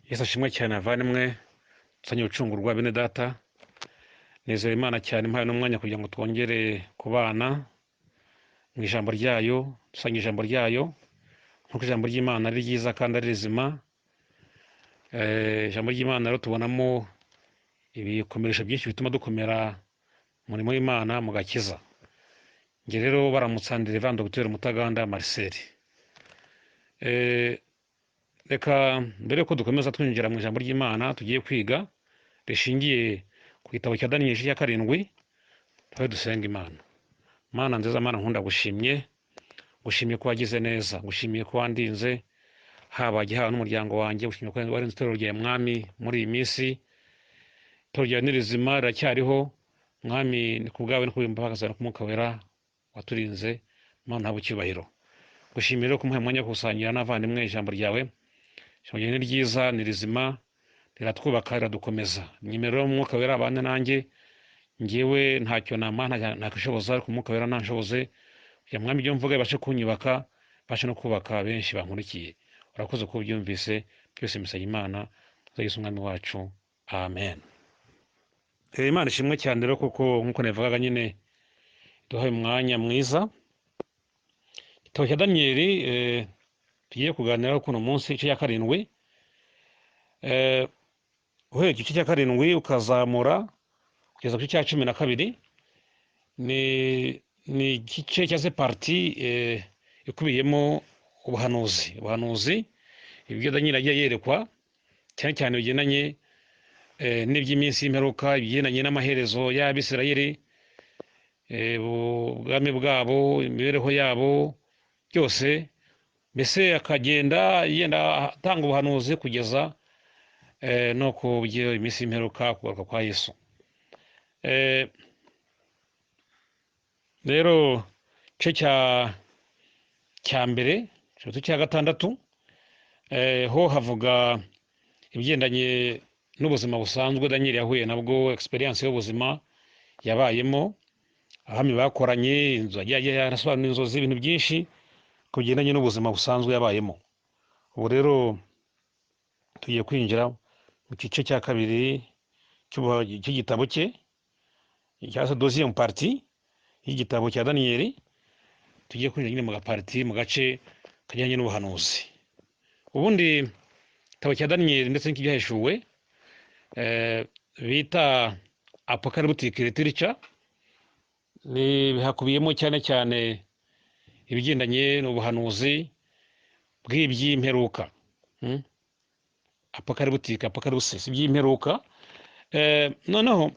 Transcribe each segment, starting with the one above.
Yesu ashimwe cyane avandimwe tuzanye ubucungurwa bene data. Nezera Imana cyane impaye n'umwanya kugira ngo twongere kubana mu ijambo ryayo, dusanga ijambo ryayo nk'uko ijambo ry'Imana ari ryiza kandi ari rizima. Ijambo ry'Imana rero tubonamo ibikomeresho byinshi bituma dukomera umurimo w'Imana mu gakiza. Nge rero baramutsandira Evan Dr Mutaganda Marcel. Reka mbere ko dukomeza twinjira mu ijambo ry'Imana tugiye kwiga rishingiye ku gitabo cya Daniel igice cya 7, twaye dusenga Imana. Mana nziza, Mana nkunda gushimye ko wagize neza, gushimiye ko wandinze haba gihawe n'umuryango wanjye, gushimiye ko warinze itorero rya Mwami muri iyi minsi. Itorero rya Nirizima riracyariho Mwami, ni ku bwawe no kubimbabaza no kumuka wera waturinze. Mana ntabwo cyubahiro, gushimira ko umuhe mwanya kusangira n'avandimwe ijambo ryawe. Ijambo ryawe ni ryiza, ni rizima, riratwubaka, riradukomeza. Nyemerera umwuka wera abane nanjye, ngewe ntacyo namana ntakishoboza, ariko umwuka wera nanshoboze kugira Mwami ibyo mvuga bibashe kunyubaka, bashe no kubaka benshi bankurikiye. Urakoze ko ubyumvise, byose mbisaba Imana tuzagize umwami wacu, amen. Imana ishimwe cyane rero kuko nkuko navugaga nyine duhaye umwanya mwiza. Igitabo cya Daniyeli tugiye kuganiraho kuno munsi, igice cya 7. Uhereye igice cya 7 ukazamura kugeza ku gice cya 12 ni igice cyangwa parti ikubiyemo ubuhanuzi ibyo Daniyeli agiye yerekwa, cyane cyane bigendanye n'iby'iminsi y'imperuka, ibigendanye n'amaherezo y'Abisirayeli, ubwami bwabo, imibereho yabo byose. Mbese akagenda yenda atanga ubuhanuzi kugeza no ku iminsi y'imperuka, kugaruka kwa Yesu. Rero igice cya mbere cya 6 ho havuga ibigendanye n'ubuzima busanzwe Daniyeli yahuye nabwo, experience y'ubuzima yabayemo, abami bakoranye, yarasobanura inzozi, ibintu byinshi kugendanye n'ubuzima busanzwe yabayemo. Ubu rero tugiye kwinjira mu gice cya 2 cy'igitabo cye, cyangwa se deuxième partie y'igitabo cya Daniyeli. Tugiye kwinjira nyine mu gaparti, mu gace kajyanye n'ubuhanuzi. Ubundi igitabo cya Daniyeli ndetse n'ikibyahishuwe bita apocalyptic literature, hakubiyemo cyane cyane ibigendanye n'ubuhanuzi bw'iby'imperuka. Apocalypse iby'imperuka. Noneho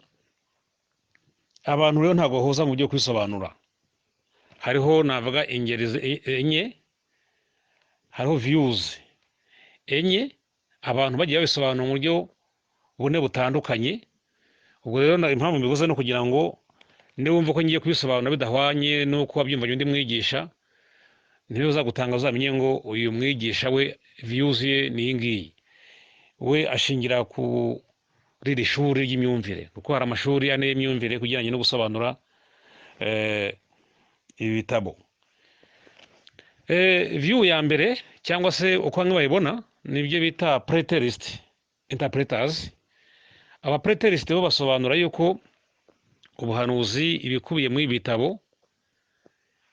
abantu rero ntabwo bahuza mu byo kwisobanura. Hariho navuga ingeri enye, hariho views enye, abantu bagiye babisobanura mu buryo bune butandukanye. Ubwo rero impamvu mbivuze no kugira ngo niwumva ko ngiye kubisobanura bidahwanye nuko wabyumvanye undi mwigisha, niyo uzagutanga uzamenye ngo uyu mwigisha we views ye ni ngiyi, we ashingira ku riri shuri ry'imyumvire, kuko hari amashuri ane y'imyumvire kujyanye no gusobanura ibi bitabo. View ya mbere cyangwa se uko bamwe bayibona nibyo bita preterist interpreters. Aba preterist bo basobanura yuko ubuhanuzi ibikubiye mu ibitabo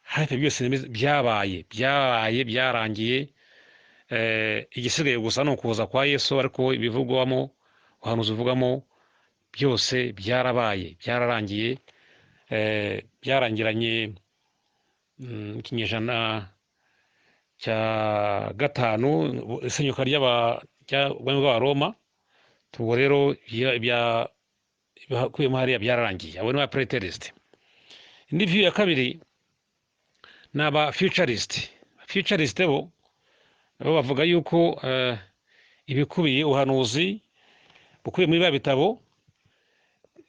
hafi byose byarangiye, igisigaye gusa no kuza kwa Yesu, ariko ibivugwamo ubuhanuzi buvugamo byose byararangiye, byarangiranye ikinyejana cya 5, isenyuka ry'abami b'Abaroma. Tubo rero bakuyemo hariya byararangiye. Abo ni ba preterist. Indi view ya kabiri ni aba futurist. Futurist bo bavuga yuko ibikubiye ubuhanuzi bukubiye muri ba bitabo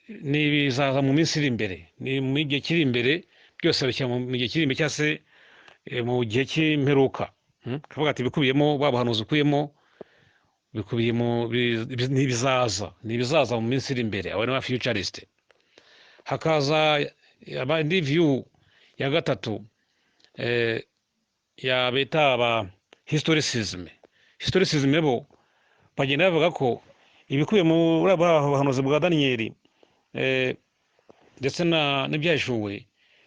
ni bizaza mu minsi iri imbere, ni mu gihe kiri imbere, byose bishyira mu gihe kiri imbere cyangwa se mu gihe cy'imperuka. Kavuga ati ibikubiyemo babuhanuzi ukuyemo bikubiyemo n'ibizaza mu minsi iri imbere. Abo ni ba futurist. Hakaza indi view ya 3 ya bita aba historicism. Historicism bo bagenda bavuga ko ibikubiye muri buhanuzi bwa Daniyeli ndetse n'ibyahishuwe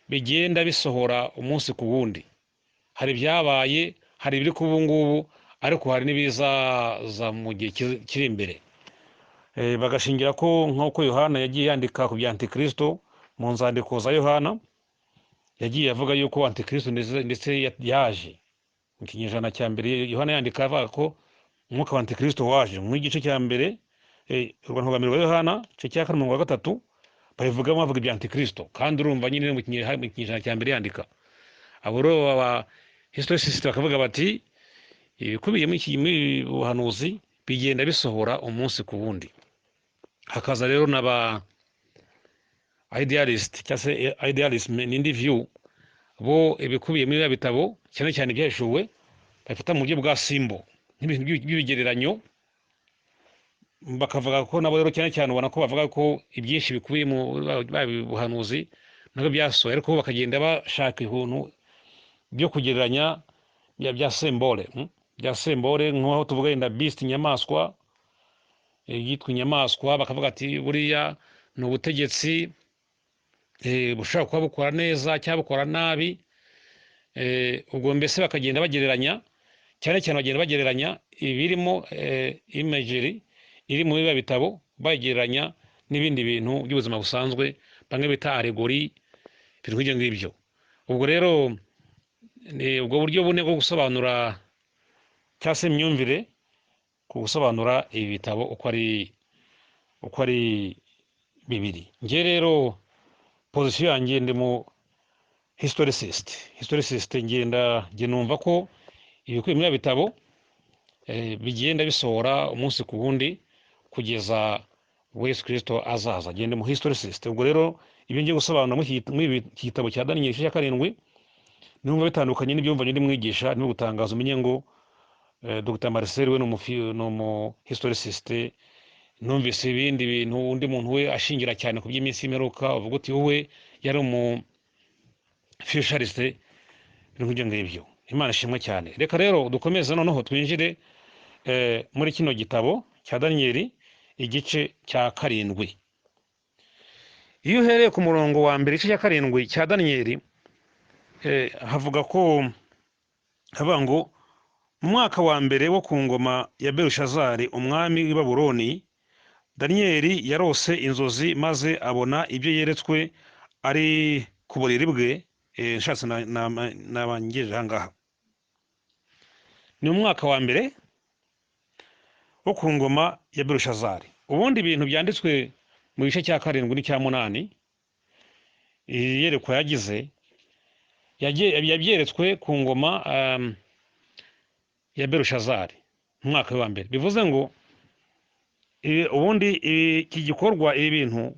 bigenda bisohora umunsi ku wundi. Hari ibyabaye, hari ibiri kuba ubu ngubu, ariko hari n'ibizaza mu gihe kiri imbere. Bagashingira ko nk'uko Yohana yagiye yandika ku bya Antikristo mu nzandiko za Yohana, yagiye avuga yuko Antikristo ndetse yaje mu kinyejana cya mbere. Yohana yandika avuga ko umwuka wa Antikristo waje mu gice cya mbere, urwandiko rwa mbere rwa Yohana igice cya kane umurongo wa gatatu, babivugamo bavuga ibya Antikristo, kandi urumva nyine mu kinyejana cya mbere yandika. Abo rero aba historicist bakavuga bati ibikubiye muri buhanuzi bigenda bisohora umunsi ku wundi. Hakaza rero n'aba idealist cyangwa se idealism n'indi view, bo ibikubiye muri bitabo cyane cyane ibyahishuwe bafata mu buryo bwa symbol nk'ibintu by'ibigereranyo, bakavuga ko nabo rero cyane cyane ubona ko bavuga ko ibyinshi bikubiye mu buhanuzi nabwo byasohoye, ariko bakagenda bashaka ibintu byo kugereranya bya symbole nk'aho tuvuga yenda beast, inyamaswa yitwa inyamaswa, bakavuga ati buriya ni ubutegetsi bushobora kuba bukora neza cyangwa bukora nabi. Ubwo mbese bakagenda bagereranya, cyane cyane bagenda bagereranya ibirimo imagery iri mu biba bitabo, bagereranya n'ibindi bintu by'ubuzima busanzwe, bamwe bita allegory, ibintu nk'ibyo ngibyo. Ubwo rero ni ubwo buryo bune bwo gusobanura cyangwa se imyumvire ku gusobanura ibi bitabo uko ari bibiri. Nge rero position yanjye ndi mu historicist, ngenda numva ko ibikubiye muri bitabo bigenda bisohora umunsi ku wundi kugeza Yesu Kristo azaza. Ngende mu historicist. Ubwo rero ibyo ngiye gusobanura muri iki gitabo cya Daniyeli igice cya karindwi numva bitandukanye n'ibyumva ndi mwigisha ni gutangaza umenye ngo Dr. Marcel we ni umu historicist. Numvise ibindi bintu undi muntu we ashingira cyane ku by'iminsi y'imperuka, uvuga uti wowe yari umu futurist, ibintu nk'ibyo ngibyo. Imana ishimwe cyane. Reka rero dukomeze noneho twinjire muri kino gitabo cya Daniyeli igice cya karindwi. Iyo uhereye ku murongo wa mbere igice cya karindwi cya Daniyeli, havuga ngo mu mwaka wa mbere wo ku ngoma ya Belushazari umwami w'i Babuloni, Daniyeli yarose inzozi maze abona ibyo yeretswe ari ku buriri bwe. Nshatse nabangejeje aha ngaha. Ni umwaka wa mbere wo ku ngoma ya Belushazari. Ubundi ibintu byanditswe mu gice cya karindwi n'icya munani, iyerekwa yagize yabyeretswe ku ngoma ya Belushazari mu mwaka wa mbere. Bivuze ngo ubundi iki gikorwa, ibi bintu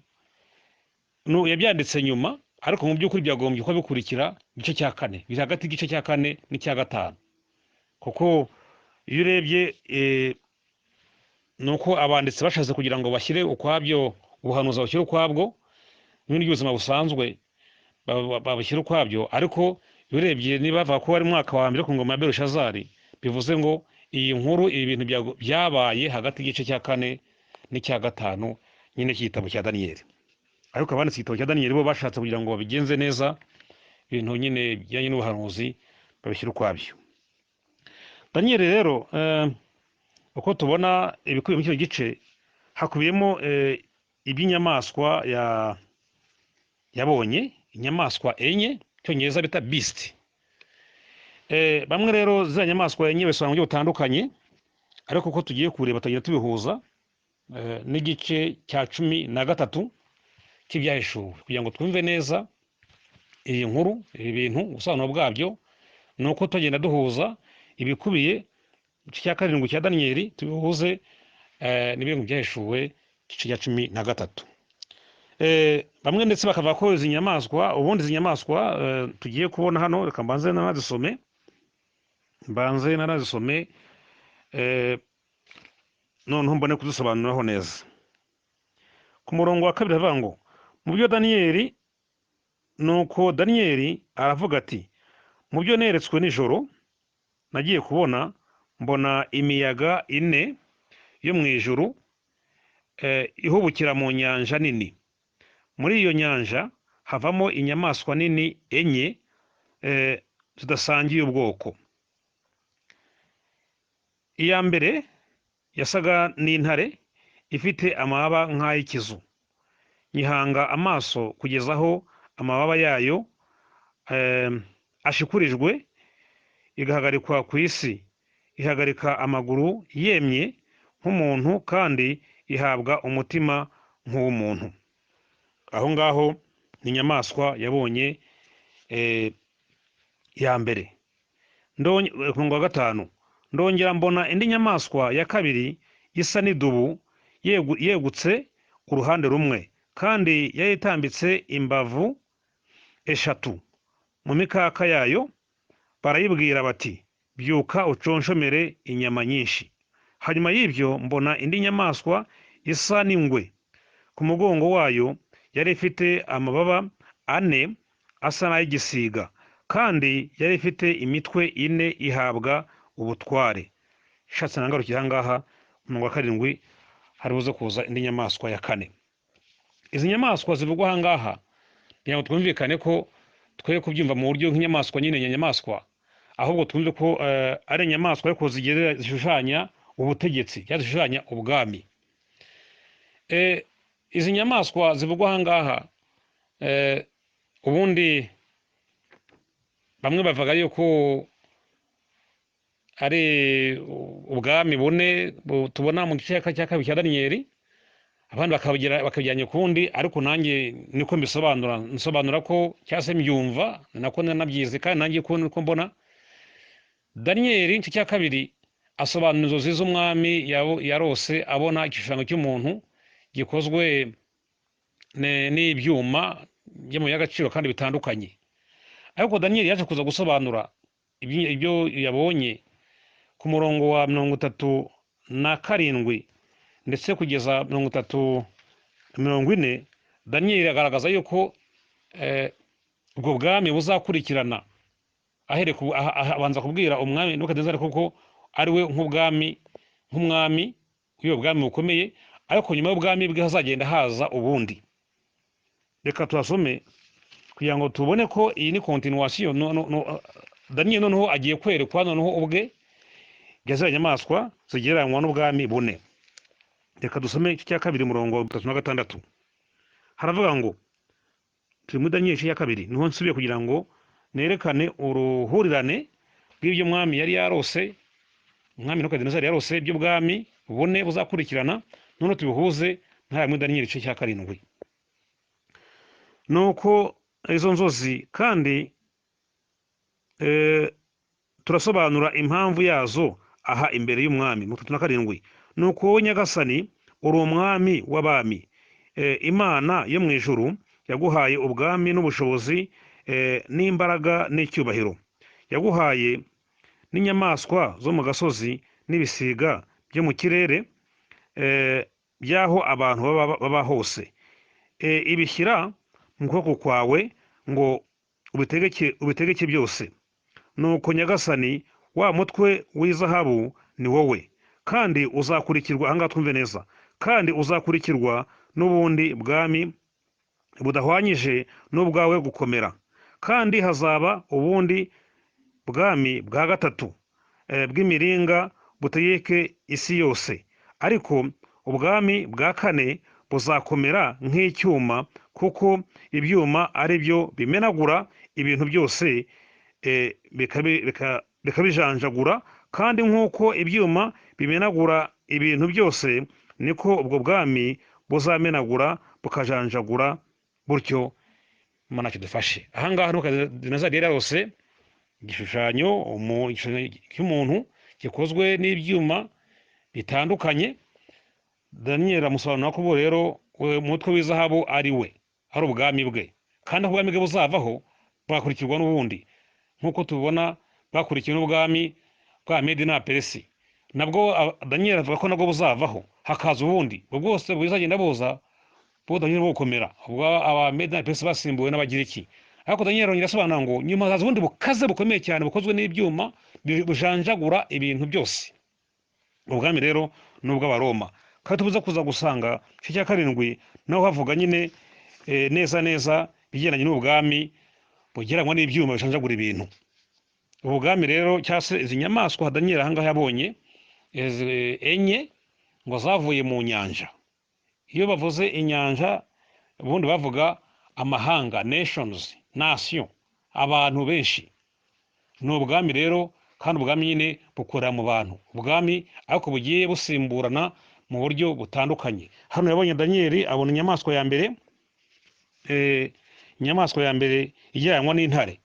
yabyanditse nyuma, ariko mu by'ukuri byagombye kuba bikurikira igice cya kane, biri hagati y'igice cya kane n'icya gatanu, kuko iyo urebye ni uko abanditsi bashatse kugira ngo bashyire ukwabyo ubuhanuzi, bashyire ukwabwo n'ibindi by'ubuzima busanzwe babishyire ukwabyo. Ariko iyo urebye niba bavuga ko ari umwaka wa mbere ku ngoma ya Belushazari, bivuze ngo iyi nkuru, ibi bintu byabaye hagati y'igice cya kane n'icya gatanu nyine cy'igitabo cya Daniyeli. Ariko abanditse igitabo cya Daniyeli bo bashatse kugira ngo babigenze neza, ibintu nyine bijyanye n'ubuhanuzi babishyira ukwabyo. Daniyeli rero uko tubona ibikubiye muri kino gice, hakubiyemo iby'inyamaswa yabonye, inyamaswa enye, cyongereza bita beast. Bamwe rero za nyamaswa enye bisobanura mu buryo butandukanye, ariko uko tugiye kureba tugenda tubihuza n'igice cya 13 cy'ibyahishuwe, kugira ngo twumve neza iyi nkuru, ibi bintu ubusobanuro bwabyo. Ni uko tugenda duhuza ibikubiye igice cya karindwi cya Daniyeli, tubihuze n'ibintu byahishuwe igice cya 13. Bamwe ndetse bakavuga ko izi nyamaswa, ubundi izi nyamaswa tugiye kubona hano, reka mbanze narazisome noneho mbone kudusobanuriraho neza. Ku murongo wa kabiri havuga ngo mu byo Daniyeli, nuko Daniyeli aravuga ati mu byo neretswe nijoro nagiye kubona mbona imiyaga ine yo mu ijuru ihubukira mu nyanja nini. Muri iyo nyanja havamo inyamaswa nini enye zidasangiye ubwoko. Iya mbere yasaga n'intare ifite amababa nk'ay'ikizu. Nyihanga amaso kugeza aho amababa yayo ashikurijwe, igahagarikwa ku isi, ihagarika amaguru yemye nk'umuntu kandi ihabwa umutima nk'uw'umuntu. Aho ngaho ni inyamaswa yabonye ya mbere. Ku murongo wa 5, ndongera mbona indi nyamaswa ya kabiri isa n'idubu yegutse uruhande rumwe, kandi yari itambitse imbavu 3 mu mikaka yayo. Barayibwira bati, byuka uconshomere inyama nyinshi. Hanyuma y'ibyo mbona indi nyamaswa isa n'ingwe. Ku mugongo wayo yari ifite amababa 4 asa n'ay'igisiga, kandi yari ifite imitwe 4 ihabwa ubutware. Shatse nangarukira ahangaha ku murongo wa 7 hari buze kuza indi nyamaswa ya 4. Izi nyamaswa zivugwa ahangaha kugira ngo twumvikane ko twe kubyumva mu buryo nk'inyamaswa nyine nyamaswa, ahubwo twumve ko ari inyamaswa ariko zishushanya ubutegetsi cyangwa zishushanya ubwami. Izi nyamaswa zivugwa ahangaha ubundi bamwe bavuga yuko ari ubwami bune tubona mu gice cya kabiri cya Daniyeli, abandi bakabijyanye kundi, ariko nanjye niko nsobanura ko cyase mbyumva nako nanabyize, kandi nanjye ko mbona Daniyeli igice cya kabiri asobanura inzozi z'umwami yarose abona igishushanyo cy'umuntu gikozwe n'ibyuma by'amabuye y'agaciro kandi bitandukanye. Ariko Daniyeli yaje kuza gusobanura ibyo yabonye ku murongo wa 37 ndetse kugeza 40. Daniyeli agaragaza yuko ubwo bwami buzakurikirana, abanza kubwira umwami Nebukadinezari koko ari we nk'umwami w'ubwo bwami bukomeye, ariko nyuma y'ubwami bwe hazagenda haza ubundi. Reka tuhasome kugira ngo tubone ko iyi ni continuation. Daniyeli noneho agiye kwerekwa noneho ubwe yazira nyamaswa zigereranywa n'ubwami bune. Reka dusome igice cya 2 murongo wa 36. Haravuga ngo, turi muri Daniyeli igice cya 2, niho nsubiye kugira ngo nerekane uruhurirane rw'ibyo mwami yari yarose, umwami Nebukadinezari yarose by'ubwami bune buzakurikirana, none tubihuze nta muri Daniyeli igice cya 7. Nuko izo nzozi kandi turasobanura impamvu yazo aha imbere y'umwami. 37. Nuko wowe Nyagasani uri umwami w'abami, Imana yo mu ijuru yaguhaye ubwami n'ubushobozi n'imbaraga n'icyubahiro. Yaguhaye n'inyamaswa zo mu gasozi n'ibisiga byo mu kirere by'aho abantu baba hose. Ibishyira mu kuboko kwawe ngo ubitegeke byose. Nuko Nyagasani, wa mutwe w'izahabu ni wowe, kandi uzakurikirwa, ahangaha twumve neza, kandi uzakurikirwa n'ubundi bwami budahwanyije n'ubwawe gukomera, kandi hazaba ubundi bwami bwa 3 bw'imiringa butegeke isi yose. Ariko ubwami bwa 4 buzakomera nk'icyuma, kuko ibyuma ari byo bimenagura ibintu byose bikabijanjagura, kandi nk'uko ibyuma bimenagura ibintu byose niko ubwo bwami buzamenagura bukajanjagura butyo. Imana kidufashe. Ahangaha Nebukadinezari yari yarose igishushanyo cy'umuntu gikozwe n'ibyuma bitandukanye. Daniyeli amusobanura ko rero umutwe w'izahabu ari we, ari ubwami bwe, kandi ubwami bwe buzavaho bwakurikirwa n'ubundi, nk'uko tubona bakurikiwe n'ubwami bwa Medi na Peresi. Nabwo Daniyeli avuga ko nabwo buzavaho hakaza ubundi, ubwo bwose buzagenda buza budahira bukomera, ubwo aba Medi na Peresi basimbuwe n'Abagiriki. Ariko Daniyeli arongera asobanura ngo nyuma haza ubundi bukaze bukomeye cyane bukozwe n'ibyuma bujanjagura ibintu byose. Ubwami rero n'ubw'abaroma. Kandi tubuza kuza gusanga igice cya karindwi naho havuga nyine neza neza bigendanye n'ubwami bugereranywa n'ibyuma bishanjagura ibintu. Ubwami rero cyangwa se izi nyamaswa Daniyeli ahangaha yabonye enye ngo zavuye mu nyanja. Iyo bavuze inyanja ubundi bavuga amahanga, nations, nation, abantu benshi. Ni ubwami rero, kandi ubwami nyine bukorera mu bantu. Ubwami ariko bugiye busimburana mu buryo butandukanye. Hano yabonye Daniyeli abona inyamaswa ya mbere, inyamaswa ya mbere igereranywa n'intare.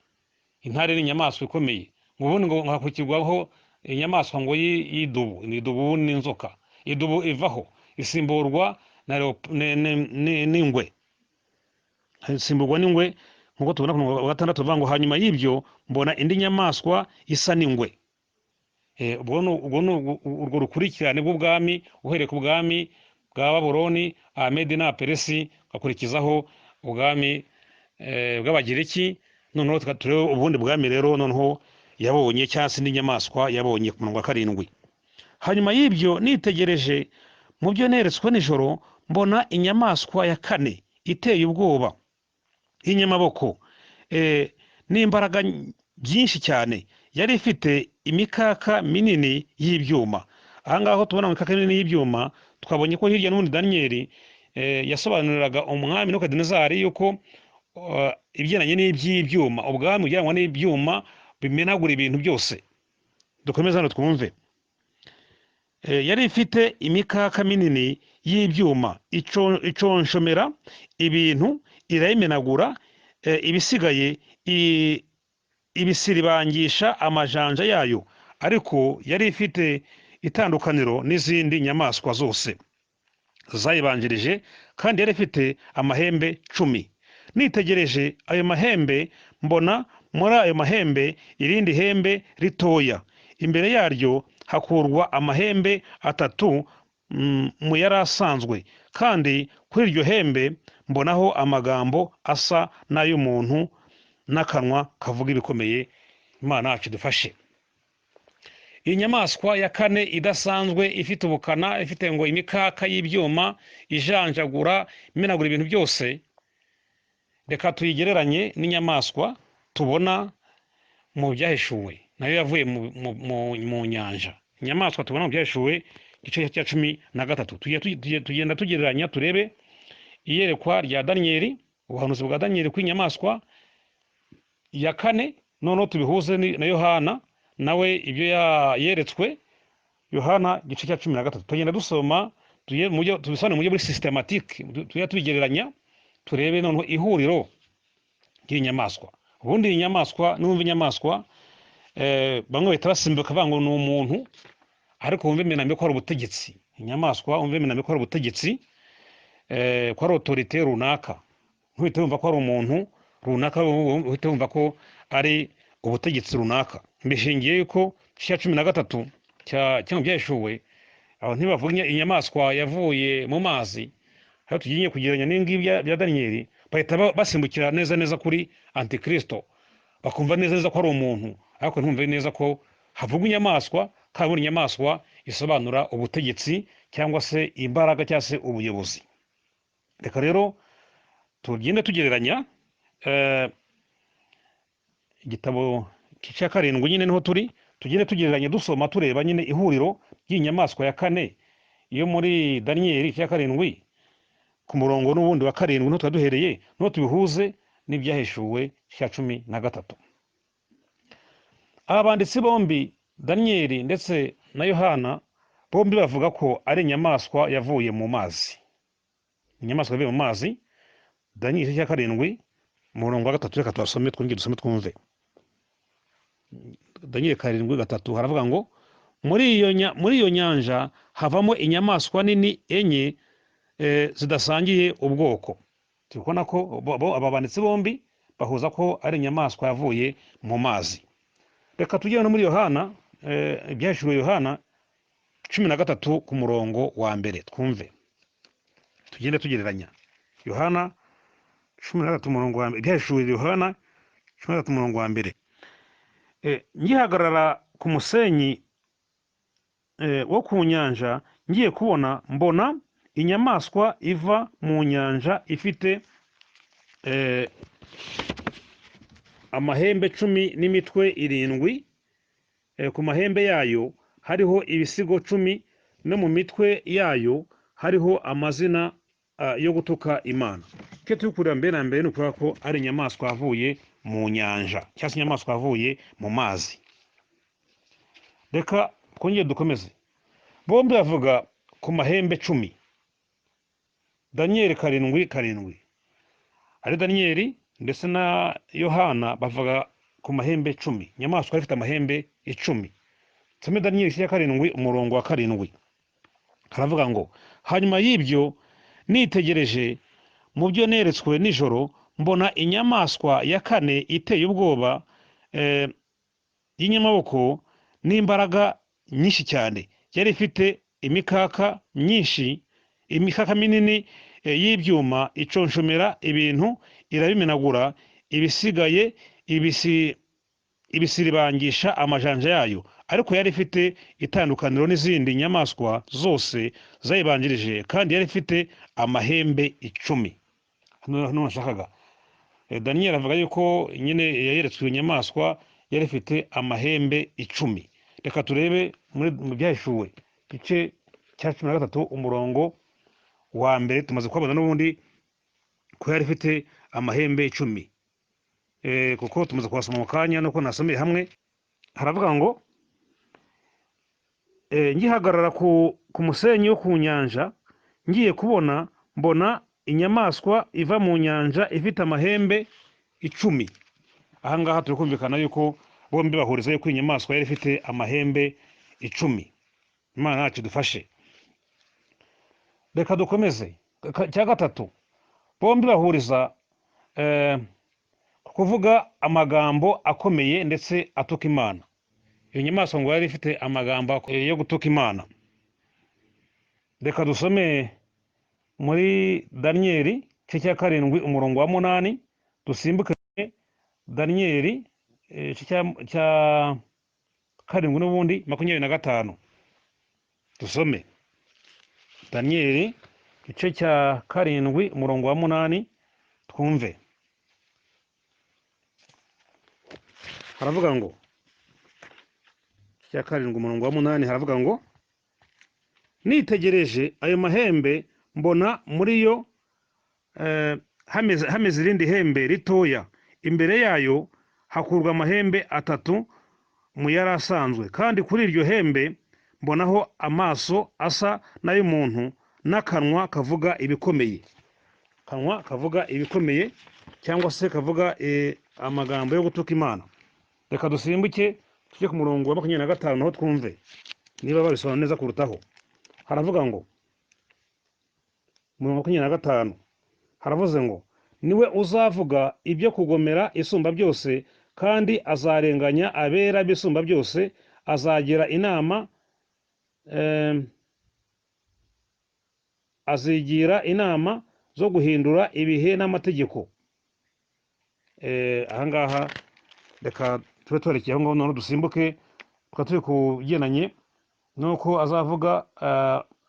Intare ni inyamaswa ikomeye. Ubundi ngo hakurikirwaho inyamaswa ngo y'idubu. Idubu n'inzoka. Idubu ivaho isimburwa n'ingwe. Isimburwa n'ingwe nk'uko tubona ku murongo wa 6 tuvuga ngo hanyuma y'ibyo mbona indi nyamaswa isa n'ingwe. Ubwo ni urwo rukurikirane bw'ubwami, uhereye ku bwami bwa Babuloni, Amedi na Peresi, gakurikizaho ubwami bw'Abagiriki. Noneho turebe ubundi bwami rero noneho yabonye cyangwa se indi nyamaswa yabonye ku murongo wa 7. Hanyuma y'ibyo nitegereje mu byo neretswe nijoro mbona inyamaswa ya 4 iteye ubwoba y'inyamaboko n'imbaraga byinshi cyane, yari ifite imikaka minini y'ibyuma. Ahangaho tubona imikaka minini y'ibyuma, twabonye ko hirya n'ubundi Daniyeli yasobanuriraga umwami Nebukadinezari yuko ibigendanye n'iby'ibyuma, ubwami bugereranywa n'ibyuma bimenagura ibintu byose. Dukomeze hano twumve. Yari ifite imikaka minini y'ibyuma iconshomera ibintu, irayimenagura, ibisigaye ibisiribangisha amajanja yayo, ariko yari ifite itandukaniro n'izindi nyamaswa zose zayibanjirije, kandi yari ifite amahembe 10. Nitegereje ayo mahembe mbona muri ayo mahembe irindi hembe ritoya, imbere yaryo hakurwa amahembe 3 mu yari asanzwe, kandi kuri iryo hembe mbonaho amagambo asa n'ay'umuntu n'akanwa kavuga ibikomeye. Imana yacu dufashe. Iyi nyamaswa ya 4 idasanzwe ifite ubukana, ifite ngo imikaka y'ibyuma ijanjagura imenagura ibintu byose, reka tuyigereranye n'inyamaswa tubona mu byahishuwe, nayo yavuye mu nyanja. Inyamaswa tubona mu byahishuwe igice cya 13. Tugenda tugereranya turebe iyerekwa rya Daniyeli, ubuhanuzi bwa Daniyeli kw'inyamaswa ya 4, noneho tubihuze na Yohana nawe ibyo yeretswe. Yohana igice cya 13 tugenda dusoma, tubisane mu buryo buri systematique, tujya tubigereranya turebe noneho ihuriro ry'inyamaswa. Ubundi inyamaswa n'umva inyamaswa bamwe bahita basimbuka banga ni umuntu, ariko wumve menamye ko ari ubutegetsi. Inyamaswa wumve menamye ko ari ubutegetsi, ko ari autorité runaka. Ntuhite wumva ko ari umuntu runaka, uhite wumva ko ari ubutegetsi runaka. Mbishingiye yuko cya 13 cyangwa byashowe aho ntibavuga inyamaswa yavuye mu mazi. Aho tugiye kugereranya n'ingibi bya Daniyeli, bahita basimbukira neza neza kuri Antikristo, bakumva neza neza ko ari umuntu, ariko ntumve neza ko havugwa inyamaswa, kandi buri nyamaswa isobanura ubutegetsi cyangwa se imbaraga cyangwa se ubuyobozi. Reka rero tugende tugereranya igitabo cya 7 nyine niho turi, tugende tugereranya dusoma tureba nyine ihuriro ry'inyamaswa ya 4 yo muri Daniyeli cya 7 ku murongo n'ubundi wa 7 niho twaduhereye, niho tubihuze n'ibyahishuwe cya 13. Abanditsi bombi Daniyeli ndetse na Yohana bombi bavuga ko ari inyamaswa yavuye mu mazi. Inyamaswa yavuye mu mazi. Daniyeli cya 7 murongo wa 3, reka twasome dusome twumve. Daniyeli 7:3 haravuga ngo muri iyo nyanja havamo inyamaswa nini enye zidasangiye ubwoko. Tubona ko aba banditsi bombi bahuza ko ari inyamaswa yavuye mu mazi. Reka tujye no muri Yohana, ibyahishuriwe Yohana 13 ku murongo wa 1 twumve. Tugende tugereranya Yohana 13 umurongo wa 1, ibyahishuriwe Yohana 13 umurongo wa 1. Ngihagarara ku musenyi wo ku nyanja ngiye kubona mbona inyamaswa iva mu nyanja ifite amahembe 10 n'imitwe 7, ku mahembe yayo hariho ibisigo 10, no mu mitwe yayo hariho amazina yo gutuka Imana. Icyo turi kureba mbere na mbere ni ukubera ko ari inyamaswa yavuye mu nyanja cyangwa se inyamaswa yavuye mu mazi. Reka twongere dukomeze. Bombi bavuga ku mahembe 10. Daniyeli 7:7, ari Daniyeli ndetse na Yohana bavuga ku mahembe 10, inyamaswa ifite amahembe 10. Tusome Daniyeli 7 umurongo wa 7. Haravuga ngo, hanyuma y'ibyo nitegereje mu byo neretswe nijoro, mbona inyamaswa ya 4 iteye ubwoba, y'inyamaboko n'imbaraga nyinshi cyane, yari ifite imikaka myinshi, imikaka minini y'ibyuma, iconshomera ibintu irabimenagura, ibisigaye ibisiribangisha amajanja yayo, ariko yari ifite itandukaniro n'izindi nyamaswa zose zayibanjirije, kandi yari ifite amahembe 10. Hano nashakaga Daniyeli avuga yuko nyine yeretswe inyamaswa yari ifite amahembe 10. Reka turebe mu byahishuwe igice cya 13 umurongo wa mbere. Tumaze kubona n'ubundi ko yari ifite amahembe 10, kuko tumaze kubasoma mu kanya nuko nasomeye hamwe. Haravuga ngo, ngihagarara ku musenyi wo ku nyanja, ngiye kubona mbona inyamaswa iva mu nyanja ifite amahembe 10. Ahangaha turi kumvikana yuko bombi bahuriza yuko inyamaswa yari ifite amahembe 10. Imana yacu dufashe. Reka dukomeze. Cya gatatu, bombi bahuriza kuvuga amagambo akomeye ndetse atuka Imana. Iyo nyamaswa ngo yari ifite amagambo yo gutuka Imana. Reka dusome muri Daniyeli cya 7 umurongo wa 8, dusimbuke Daniyeli cya 7 n'ubundi 25. Dusome Daniyeli igice cya 7 umurongo wa 8 twumve. Haravuga ngo, cya 7 umurongo wa 8 haravuga ngo, nitegereje ayo mahembe mbona muri yo hameze irindi hembe ritoya, imbere yayo hakurwa amahembe 3 mu yari asanzwe, kandi kuri iryo hembe mbonaho amaso asa n'ay'umuntu n'akanwa kavuga ibikomeye. Kanwa kavuga ibikomeye cyangwa se kavuga amagambo yo gutuka Imana. Reka dusimbuke tujye ku murongo wa 25 naho twumve niba babisobanura neza kurutaho. Haravuga ngo, mu 25 haravuze ngo, niwe uzavuga ibyo kugomera isumba byose, kandi azarenganya abera bisumba byose, azagira inama azigira inama zo guhindura ibihe n'amategeko. Ahangaha reka tube twerekeye aho ngaho none dusimbuke tukaba turi kugendanye nuko azavuga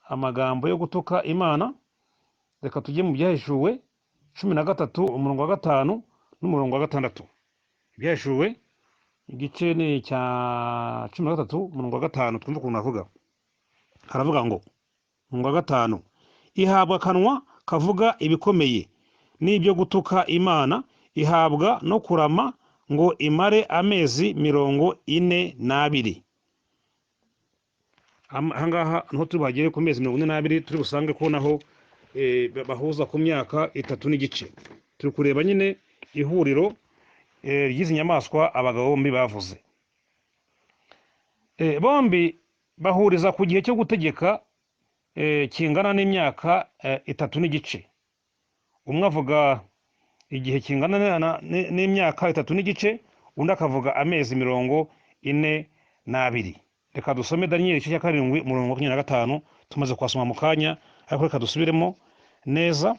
amagambo yo gutuka Imana. Reka tujye mu byahishuwe 13 umurongo wa 5 n'umurongo wa 6. Ibyahishuwe igice ni cya 13 umurongo wa 5 twumva ukuntu avuga. Haravuga ngo, umurongo wa 5, ihabwa akanwa kavuga ibikomeye n'ibyo gutuka Imana, ihabwa no kurama ngo imare amezi 42. Ahangaha niho turi bagere ku mezi 42, turi busange ko naho bahuza ku myaka 3 n'igice. Turi kureba nyine ihuriro ry'izi nyamaswa abagabo bombi bavuze. Bombi bahuriza ku gihe cyo gutegeka kingana n'imyaka 3 n'igice. Umwe avuga igihe kingana n'imyaka 3 n'igice, undi akavuga amezi 42. Reka dusome Daniyeli cya 7 umurongo wa 25. Tumaze kwasoma mu kanya, ariko reka dusubiremo neza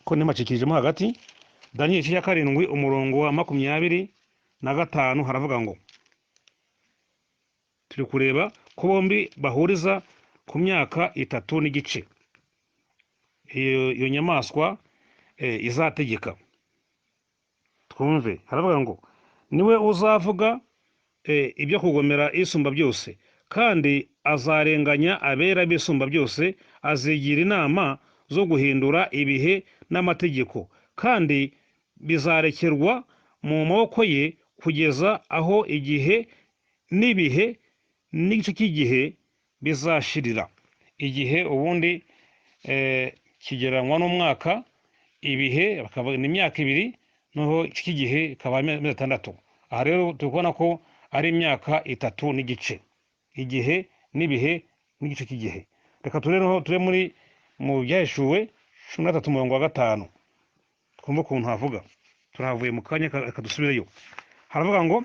ko nimacikijemo hagati. Daniyeli cya 7 umurongo wa 25 haravuga ngo, turi kureba ko bombi bahuriza ku myaka 3 n'igice iyo nyamaswa izategeka. Twumve, haravuga ngo niwe uzavuga ibyo kugomera isumba byose, kandi azarenganya abera bisumba byose, azigira inama zo guhindura ibihe n'amategeko, kandi bizarekerwa mu maboko ye kugeza aho igihe n'ibihe n'igice cy'igihe bizashirira. Igihe ubundi kigereranywa n'umwaka, ibihe bakaba ni imyaka 2, noneho iki gihe ikaba amezi 6. Aha rero tubona ko ari imyaka 3 n'igice, igihe n'ibihe n'igice cy'igihe. Reka ture muri mu Byahishuwe 13:5, twumva ukuntu havuga. Turahavuye mu kanya, reka dusubireyo. Haravuga ngo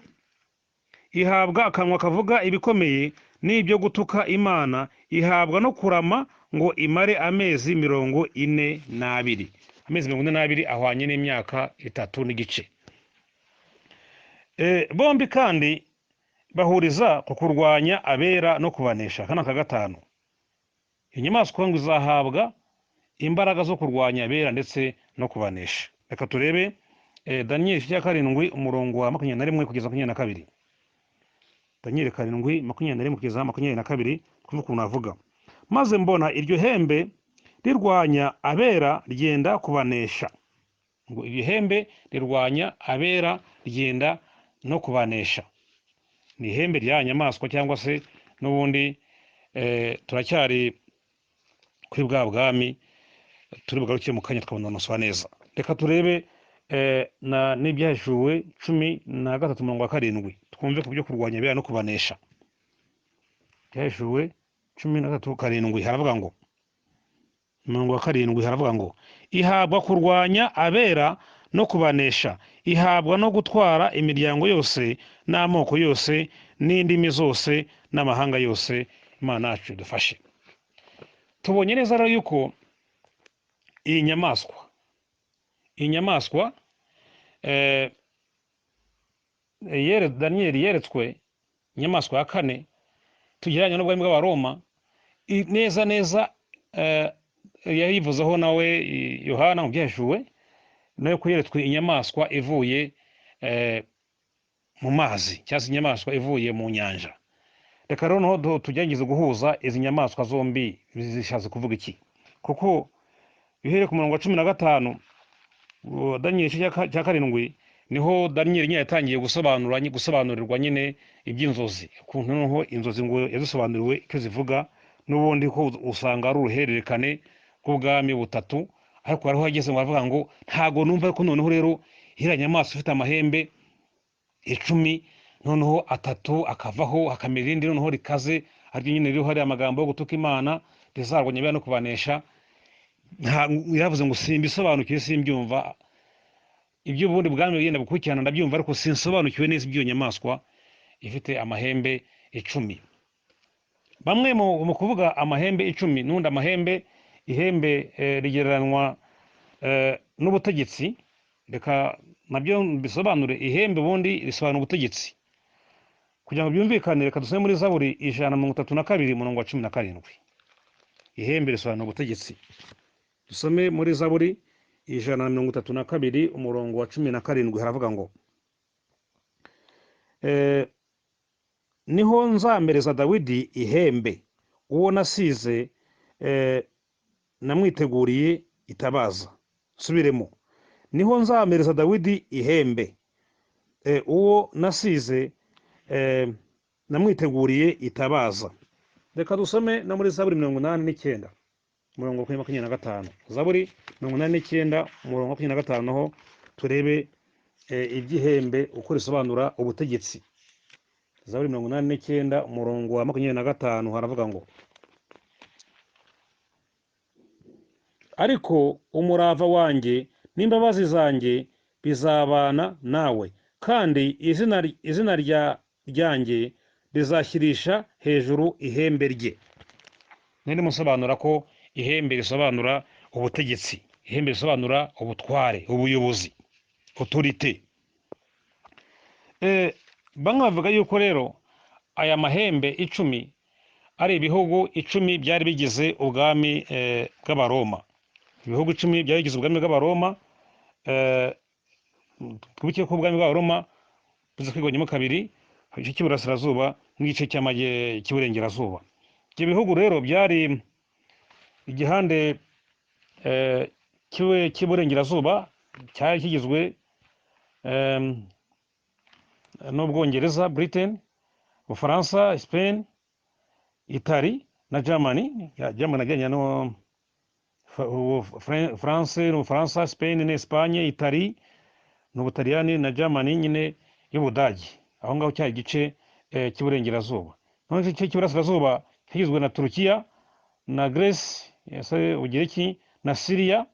ihabwa akanwa kavuga ibikomeye n'ibyo gutuka Imana, ihabwa no kurama ngo imare amezi 42. Amezi 42 ahwanye n'imyaka 3 n'igice. Bombi kandi bahuriza ku kurwanya abera no kubanesha. Kana ka 5, inyamaswa ngo izahabwa imbaraga zo kurwanya abera ndetse no kubanesha. Reka turebe Daniel 7:21 kugeza 22. Daniel 7:21 kugeza 22, twumva ukuntu avuga. Maze mbona iryo hembe rirwanya abera ryenda kubanesha. Ngo iryo hembe rirwanya abera ryenda no kubanesha. Ni ihembe rya nyamaswa cyangwa se n'ubundi turacyari kuri bwa bwami, turi bugarukiye mu kanya twabonononswa neza. Reka turebe n'Ibyahishuwe 13:7, twumve ku byo kurwanya abera no kubanesha. Ibyahishuwe 13:7 haravuga ngo 7 haravuga ngo ihabwa kurwanya abera no kubanesha, ihabwa no gutwara imiryango yose n'amoko yose n'indimi zose n'amahanga yose. Imana yacu dufashe. Tubonye neza rero yuko iyi nyamaswa Daniel yeretswe inyamaswa ya 4, tugereranya n'ubwami bw'Abaroma neza yayivuzeho nawe Yohana mu Byahishuwe, nayo ko yeretswe inyamaswa ivuye mu mazi, cyangwa inyamaswa ivuye mu nyanja. Reka rero noneho tugerageze guhuza izi nyamaswa zombi zishatse kuvuga iki, kuko bihereye ku murongo wa 15 Daniel 7 niho Daniel nyine yatangiye gusobanurirwa nyine iby'inzozi, ukuntu noneho inzozi ngo yazisobanuriwe icyo zivuga, n'ubundi ko usanga ari uruhererekane rw'ubwami butatu. Ariko hariho hageze ngo avuga ngo ntago numva ariko noneho rero iriya nyamaswa ifite amahembe 10, noneho 3 akavaho hakamera irindi noneho rikaze, aryo nyine rero hari amagambo yo gutuka Imana, rizarwanya abera no kubanesha. Yavuze ngo simbisobanukiwe, simbyumva. Ibyo ubundi bwami bigenda bukurikirana ndabyumva, ariko sinsobanukiwe neza ibyo nyamaswa ifite amahembe 10. Bamwe mu kuvuga amahembe 10 n'undi amahembe, ihembe rigereranwa n'ubutegetsi. Reka nabyo bisobanure. Ihembe ubundi risobanura ubutegetsi. Kugira ngo byumvikane, reka dusome muri Zaburi 132:17. Ihembe risobanura ubutegetsi. Dusome muri Zaburi 132:17 haravuga ngo niho nzamereza Dawidi ihembe, uwo nasize namwiteguriye itabaza. Subiremo, niho nzamereza Dawidi ihembe, uwo nasize namwiteguriye itabaza. Reka dusome no muri Zaburi 89 umurongo 25. Zaburi 89 umurongo 25 naho turebe iby'ihembe uko risobanura ubutegetsi. Zaburi 89 umurongo wa 25 haravuga ngo ariko umurava wanjye n'imbabazi zanjye bizabana nawe, kandi izina ryanjye rizashyirisha hejuru ihembe rye. Nende musobanura ko ihembe risobanura ubutegetsi, ihembe risobanura ubutware, ubuyobozi, autorite. Bamwe bavuga yuko rero aya mahembe 10 ari ibihugu 10 byari bigize ubwami bw'abaroma. Ibihugu 10 byari bigize ubwami bw'abaroma. Twibuke ko ubwami bw'abaroma buze kwigabanyamo kabiri, igice cy'iburasirazuba n'igice cy'iburengerazuba. Ibyo bihugu rero byari igihande cy'iburengerazuba cyari kigizwe n'Ubwongereza, Britain, Ubufaransa, Spain, Italy na Germany. Germany ajyanye no France n'Ubufaransa, Spain n'Espagne, Italy n'Ubutaliyani na Germany nyine y'Ubudage. Aho ngaho cyari igice cy'iburengerazuba. Noneho igice cy'iburasirazuba kigizwe na Turukiya na Greece, Ugiriki na Syria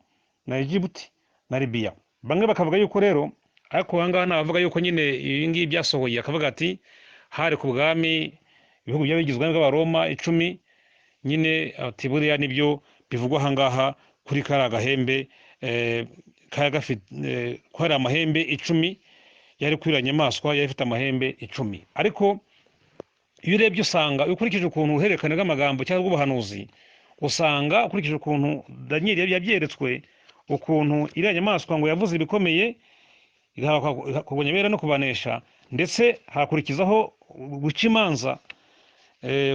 na Egypt na Libya. Bamwe bakavuga yuko rero, ariko aha ngaha navuga yuko nyine ibi ngibi byasohoye, akavuga ati hari ku bwami ibihugu byari bigizwe n'Abaroma 10 nyine, ati buriya nibyo bivugwa aha ngaha kuri kariya gahembe kaya gafite kwari amahembe 10 yari kwira nyamaswa yari ifite amahembe 10. Ariko iyo urebye usanga ukurikije ukuntu uherekana bw'amagambo cyangwa ubuhanuzi, usanga ukurikije ukuntu Daniel yabyeretswe, ukuntu iriya nyamaswa ngo yavuze ibikomeye kugwanya abera no kubanesha, ndetse hakurikizaho guca imanza,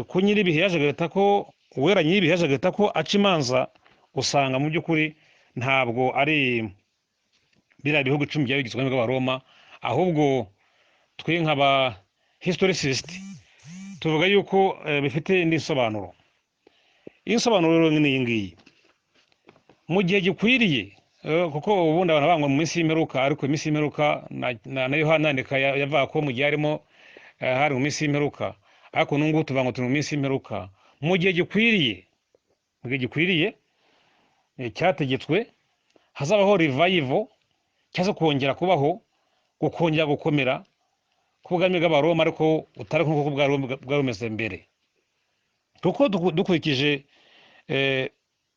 ko nyiribihe yaje agahita ko uwera nyiribihe yaje agahita ko aca imanza. Usanga mu by'ukuri ntabwo ari biriya bihugu 10 byari bigizwe n'Abaroma, ahubwo twe nk'aba historicist tuvuga yuko bifite indi nsobanuro. Insobanuro rero ni iyi ngiyi: mu gihe gikwiriye, kuko ubundi abantu bangwa mu minsi y'imperuka, ariko iminsi y'imperuka na Yohana yandika yavuga ko mu gihe harimo hari mu minsi y'imperuka, ariko n'ubu tuvuga ngo turi mu minsi y'imperuka. Mu gihe gikwiriye cyategetswe hazabaho revival, cyangwa kongera kubaho, gukongera gukomera k'ubwami bw'Abaroma, ariko utari nk'uko bwari bumeze mbere. Kuko dukurikije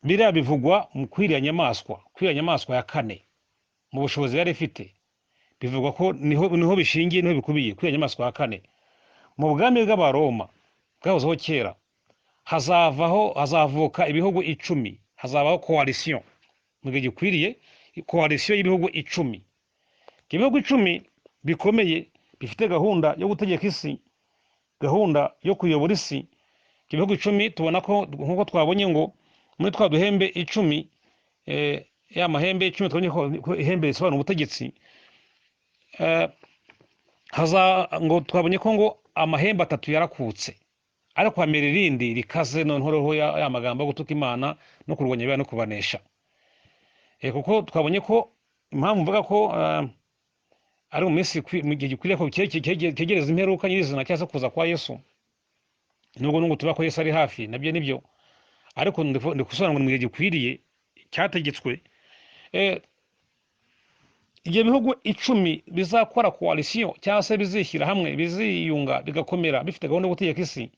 biriya bivugwa mu kwiriya nyamaswa ya kane, mu bushobozi yari ifite, bivugwa ko niho bishingiye, niho bikubiye. Kwiriya nyamaswa ya kane mu bwami bw'Abaroma bwahozeho kera, hazavuka ibihugu 10, hazabaho coalition. Mu gihe gikwiriye coalition y'ibihugu 10, ibihugu 10 bikomeye bifite gahunda yo gutegeka isi, gahunda yo kuyobora isi. Ibihugu 10 tubona ko nkuko twabonye ngo muri twa duhembe 10, ya mahembe 10 twabonye ko ihembe risobanura ubutegetsi. Ngo twabonye ko ngo amahembe 3 yarakutse, ariko hamera irindi rikaze, noneho ya magambo yo gutuka Imana no kurwanya abera no kubanesha. Kuko twabonye ko impamvu mvuga ko ari mu minsi mu gihe gikwiriye ko cyegereza imperuka nyirizina cyangwa kuza kwa Yesu, nubwo tuba ko Yesu ari hafi, nabyo nibyo, ariko ndi gusobanura mu gihe gikwiriye cyategetswe. Ibyo bihugu 10 bizakora coalition cyangwa se bizishyira hamwe, biziyunga, bigakomera, bifite gahunda yo gutegeka isi.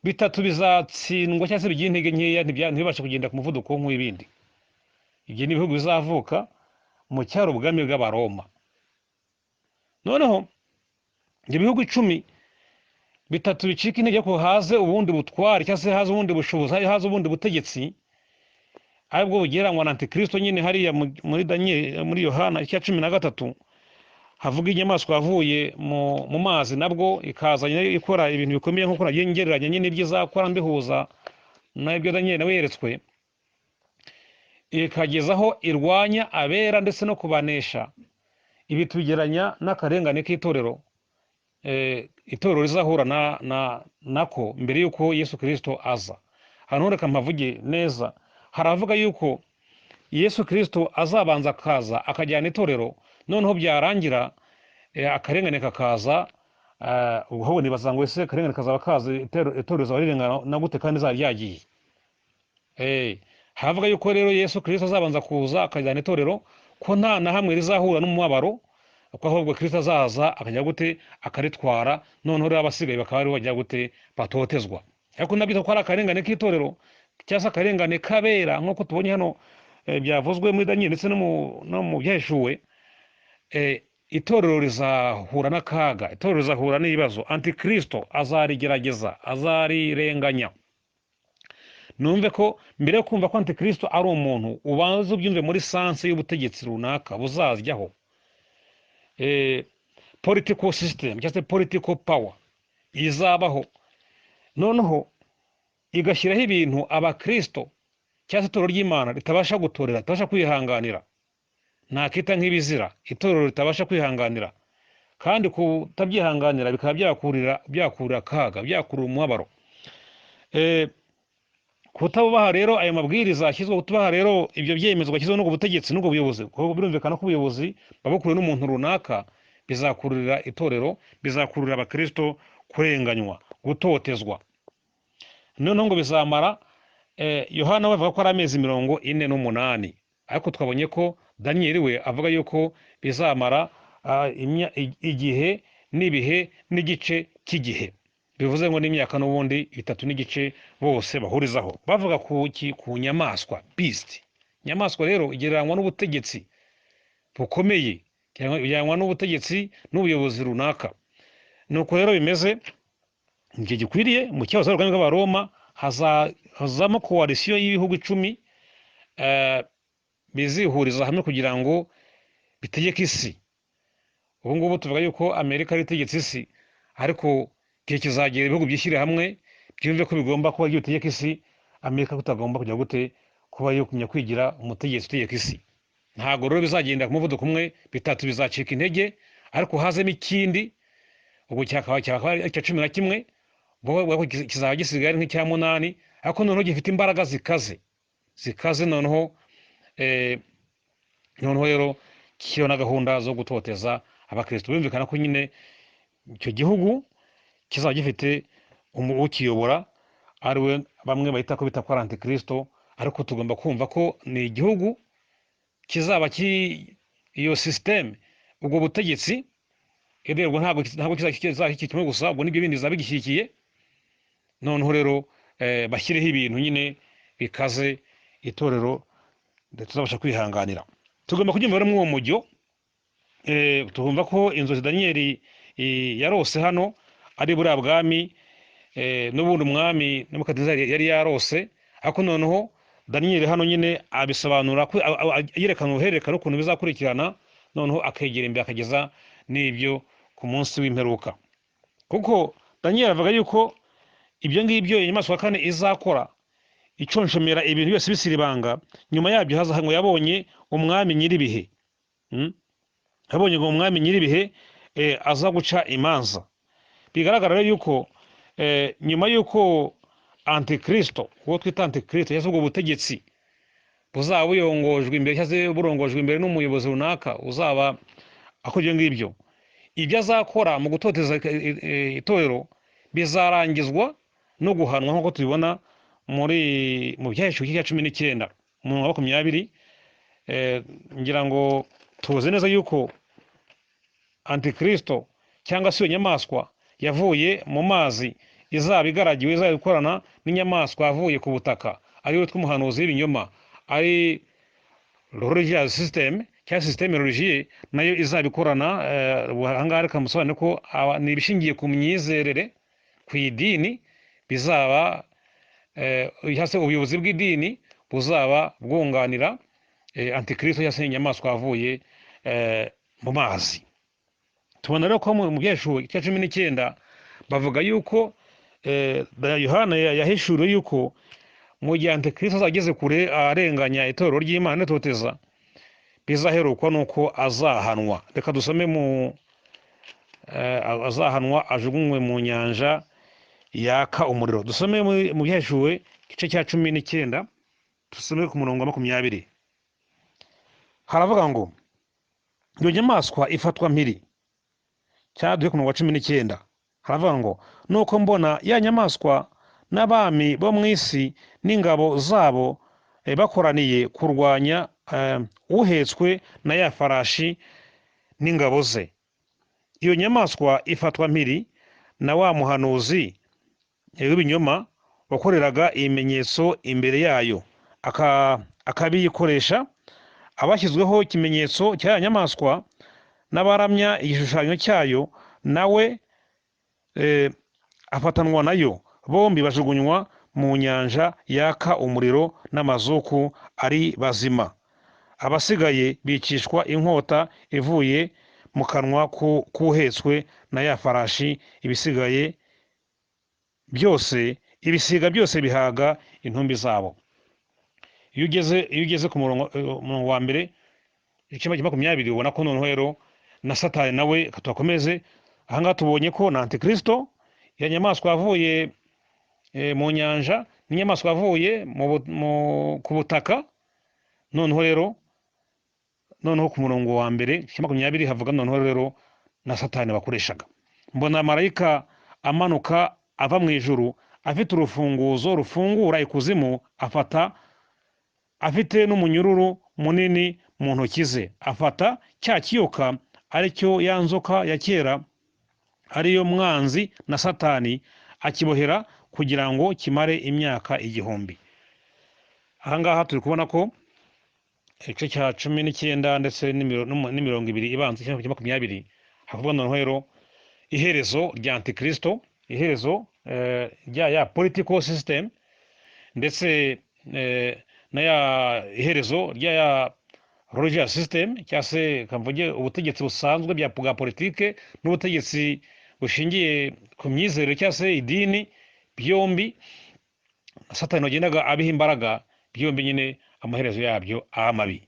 3 bizatsindwa cyangwa se bigira intege nkeya, ntibibashe kugenda ku muvuduko nk'ibindi. Ibyo ni ibihugu bizavuka mu cyaro ubwami bw'Abaroma. Noneho ibyo bihugu 10, 3 bicika intege ko haze ubundi butware, cyangwa se haze ubundi bushobozi, haze ubundi butegetsi, aribwo bugereranywa na Antikristo. Nyine hariya muri Daniel, muri Yohana 13 havuga inyamaswa yavuye mu mazi, nabwo ikazanye ikora ibintu bikomeye nk'uko nagiye ngereranya nyine iby'izakora mbihuza n'ibyo Daniel nawe yeretswe, ikagezaho irwanya abera ndetse no kubanesha. Ibi tubigeranya n'akarengane k'itorero, itorero rizahura nako mbere y'uko Yesu Kristo aza. Hano reka mpavuge neza, haravuga yuko Yesu Kristo azabanza akaza akajyana itorero, noneho byarangira akarengane kakaza. Ubwo nibaza ngo ese akarengane kazaba kaza, itorero rizaba rirengana na gute kandi zari ryagiye? Havuga yuko rero Yesu Kristo azabanza kuza akajyana itorero, ko nta na hamwe rizahura n'umubabaro, ko ahubwo Kristo azaza akajya gute akaritwara, noneho rero abasigaye bakaba ari bajya gute batotezwa. Ariko nabyo ko ari akarengane k'itorero cyangwa se akarengane kabera, nk'uko tubonye hano byavuzwe muri Daniel ndetse no mu byahishuwe. Itorero rizahura n'akaga, itorero rizahura n'ibibazo. Antikristo azarigerageza, azarirenganya. numve ko mbere yo kumva ko antikristo ari umuntu ubanza ubyumve muri sanse y'ubutegetsi runaka buzajyaho, political system cyangwa se political power izabaho, noneho igashyiraho ibintu abakristo cyangwa se itorero ry'Imana ritabasha gutorera, ritabasha kwihanganira, ntakita nk'ibizira itorero ritabasha kwihanganira, kandi kutabyihanganira bikaba byakurira akaga, byakurira umubabaro. Kutabubaha rero ayo mabwiriza ashyizweho, kutubaha rero ibyo byemezo bashyizweho n'ubwo butegetsi n'ubwo buyobozi, kuko birumvikana ko ubuyobozi babukuriwe n'umuntu runaka, bizakururira itorero, bizakururira abakristo kurenganywa, gutotezwa. Noneho ngo bizamara, Yohana we avuga ko ari amezi 48, ariko twabonye ko Daniyeli we avuga yuko bizamara igihe n'ibihe n'igice cy'igihe, bivuze ngo n'imyaka n'ubundi 3 n'igice bose bahurizaho, bavuga ku nyamaswa beast. Nyamaswa rero igereranywa n'ubutegetsi bukomeye, igereranywa n'ubutegetsi n'ubuyobozi runaka. Nuko rero bimeze igihe gikwiriye mu cyahoze ari ubwami bw'Abaroma, hazamo koalisiyo y'ibihugu 10 bizihuriza hamwe kugira ngo bitegeke isi. Ubu ngubu tuvuga yuko Amerika ari itegetse isi, ariko igihe kizagera ibihugu byishyire hamwe byumve ko bigomba kuba byo bitegeka isi, Amerika kutagomba kujya gute kuba yo kumenya kwigira umutegetsi utegeka isi. Ntago rero bizagenda ku muvuduko umwe, bitatu bizacika intege, ariko hazemo ikindi, ubwo cyakaba icya 11, ubwo kizaba gisigaye nk'icya 8, ariko noneho gifite imbaraga zikaze noneho rero kiyo na gahunda zo gutoteza abakristo. Bumvikana ko nyine icyo gihugu kizaba gifite ukiyobora, ariwe bamwe bahita ko bita kwa antikristo, ariko tugomba kumva ko ni igihugu kizaba iyo system, ubwo butegetsi rero ntabwo kizaba kimwe gusa, ubwo nibyo bindi zabigishyikiye. Noneho rero bashyireho ibintu nyine bikaze itorero tuzabasha kwihanganira. Tugomba kubyumva rero mw'uwo mujyo, tugomba ko inzozi Daniyeli yarose hano ari buriya bwami, n'ubundi umwami Nebukadinezari yari yarose, ariko noneho Daniyeli hano nyine abisobanura yerekana uruhererekane ukuntu bizakurikirana, noneho akegera imbere akageza n'ibyo ku munsi w'imperuka. Kuko Daniyeli avuga yuko ibyo ngibyo inyamaswa kane izakora, iconshomera ibintu byose bisiribanga, nyuma yabyo haza ngo yabonye umwami nyiribihe, yabonye ngo umwami nyiribihe aza guca imanza. Bigaragara rero yuko nyuma yuko antikristo, uwo twita antikristo, cyangwa ubwo butegetsi buzaba buyongojwe imbere, cyangwa burongojwe imbere n'umuyobozi runaka uzaba akora ibyo ngibyo, ibyo azakora mu gutoteza itorero bizarangizwa no guhanwa, nk'uko tubibona mu byahishwe cya 19 umurongo wa 20. Ngira ngo tuzi neza yuko antikristo cyangwa se iyo nyamaswa yavuye mu mazi izaba igaragiwe, izaba ikorana n'inyamaswa yavuye ku butaka, ariwe tw'umuhanuzi w'ibinyoma, ari religious system cyangwa system religieux, nayo izaba ikorana. Ahangaha reka musobanure ko ni ibishingiye ku myizerere, ku idini, bizaba cyangwa ubuyobozi bw'idini buzaba bwunganira antikristo cyangwa se inyamaswa yavuye mu mazi. Tubona rero ko mu byahishwe cya 19 bavuga yuko Yohana yahishuriwe yuko mu gihe antikristo azageze kure arenganya itorero ry'Imana n'itoteza, bizaherukwa nuko azahanwa. Reka dusome azahanwa ajugunywe mu nyanja yaka umuriro. Dusome mu byahishwe igice cya 19, dusome ku murongo wa 20. Haravuga ngo iyo nyamaswa ifatwa mpiri, cyaduye ku murongo wa 19. Haravuga ngo nuko mbona ya nyamaswa n'abami bo mu isi n'ingabo zabo bakoraniye kurwanya uhetswe na ya farashi n'ingabo ze. Iyo nyamaswa ifatwa mpiri na wa muhanuzi w'ibinyoma wakoreraga ibimenyetso imbere yayo, akabiyikoresha. Abashyizweho ikimenyetso cya nyamaswa n'abaramya igishushanyo cyayo, nawe afatanwa nayo, bombi bajugunywa mu nyanja yaka umuriro n'amazuku ari bazima. Abasigaye bicishwa inkota ivuye mu kanwa k'uhetswe na ya farashi. Ibisiga byose bihaga intumbi zabo. Iyo ugeze ku murongo wa mbere igice cya 20 ubona ko noneho rero na Satani nawe katukomeze. Ahangaha tubonye ko na Antikristo ya nyamaswa yavuye mu nyanja n'inyamaswa yavuye ku butaka. Noneho ku murongo wa mbere igice 20 havuga noneho rero na Satani bakoreshaga. Mbona marayika amanuka ava mu ijuru afite urufunguzo rufungura ikuzimu, afite n'umunyururu munini mu ntoki ze. Afata cya kiyoka aricyo ya nzoka ya kera, ariyo mwanzi na Satani, akibohera kugira ngo kimare imyaka 1000. Ahangaha turi kubona ko igice cya 19 ndetse n'imirongo 2 ibanza cya 20 havuga noneho rero iherezo rya Antikristo, iherezo ya political system, ndetse na ya iherezo rya religious system, cyangwa se kamvuge ubutegetsi busanzwe bwa politike n'ubutegetsi bushingiye ku myizerere cyangwa se idini. Byombi Satani wagendaga abiha imbaraga, byombi nyine amaherezo yabyo amabi.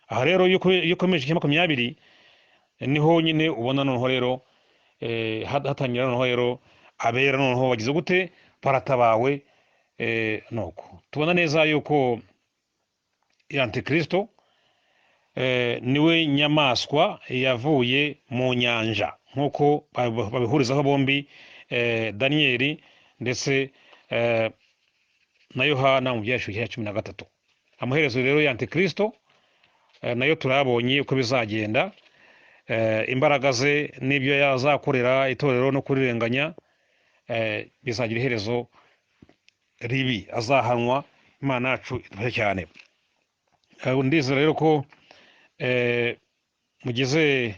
Aha rero iyo ukomeje igice 20 niho nyine ubona noneho rero hatangira noneho rero abera noneho bagize gute, baratabawe. Nuko tubona neza yuko Antikristo niwe nyamaswa yavuye mu nyanja, nk'uko babihurizaho bombi Daniyeli ndetse na Yohana mu byahishuriwe cya 13. Amaherezo rero ya Antikristo nayo turabonye uko bizagenda. Imbaraga ze n'ibyo yazakorera itorero no kurirenganya bizagira iherezo ribi, azahanwa. Imana yacu idufashe cyane. Ndizera rero ko mugize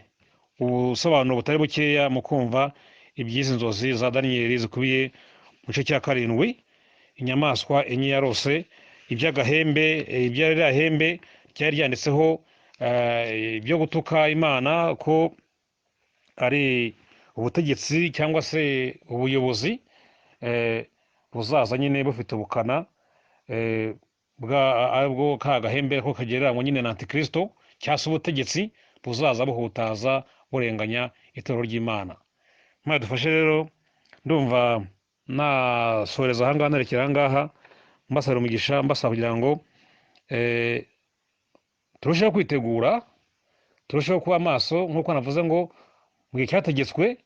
ubusobanuro butari bukeya mu kumva iby'izi nzozi za Daniyeli zikubiye mu gice cya 7. Inyamaswa enye yarose iby'agahembe, iby'ariya hembe ryari ryanditseho ibyo gutuka Imana ko ari ubutegetsi cyangwa se ubuyobozi buzaza nyine bufite ubukana bwo ka gahembe ko kagereranywa nyine na Antikristo, cyangwa se ubutegetsi buzaza buhutaza burenganya itorero ry'Imana. Imana dufashe rero. Ndumva nasoreza ahangaha, nerekera ahangaha mbasaba umugisha, mbasaba kugira ngo turusheho kwitegura, turusheho kuba maso, nk'uko navuze ngo mu gihe cyategetswe,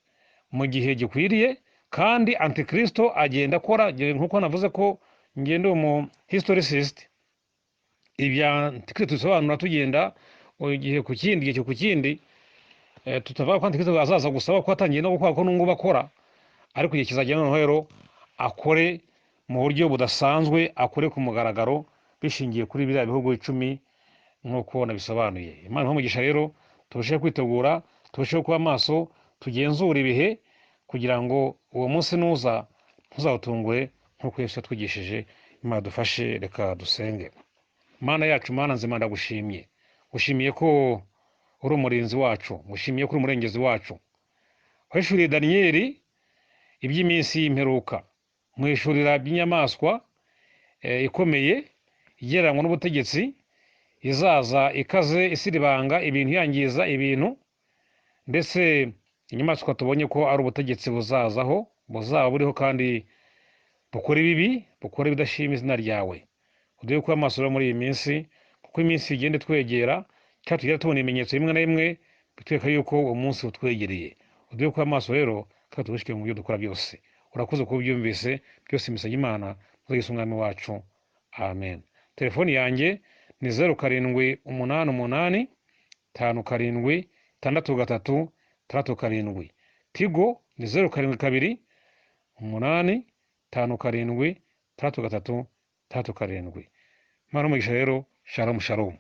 mu gihe gikwiriye. Kandi Antikristo agenda akora, nk'uko navuze ko ngende umu historicist, ibya Antikristo tusobanura tugenda igihe ku kindi, tutavuga ko Antikristo azaza gusaba ko atangiye no gukora ko n'ubwo bakora, ariko igihe kizagenda noneho rero akore mu buryo budasanzwe, akore ku mugaragaro bishingiye kuri biriya bihugu 10 nk'uko nabisobanuye. Imana umugisha rero, turusheho kwitegura, turusheho kuba maso, tugenzura ibihe kugira ngo uwo munsi nuza ntuzawutungure nk'uko Yesu yatwigishije. Imana dufashe. Reka dusenge. Mana yacu, Mana nzima, ndagushimiye. Gushimiye ko uri umurinzi wacu, gushimiye ko uri umurengezi wacu. Wahishuriye Daniyeli iby'iminsi y'imperuka, mwishurira by'inyamaswa ikomeye igereranywa n'ubutegetsi, izaza ikaze isiribanga ibintu, yangiza ibintu, ndetse inyamaswa tubonye ko ari ubutegetsi buzazaho, buzaba buriho kandi bukora ibibi, bukora ibidashima izina ryawe. Uduhe kuba amaso rero muri iyi minsi, kuko iminsi igenda twegera, cyangwa tugenda tubona ibimenyetso bimwe na bimwe bitwereka yuko uwo munsi utwegereye. Uduhe kuba amaso rero, kandi tubishike mu byo dukora byose. Urakoze kuba ubyumvise byose, imisage Imana uzagise umwami wacu. Amen. Telefoni yanjye ni 0788 57 63 37. Tigo ni 0728 57 33 37. Imana umugisha rero. Shalom shalom.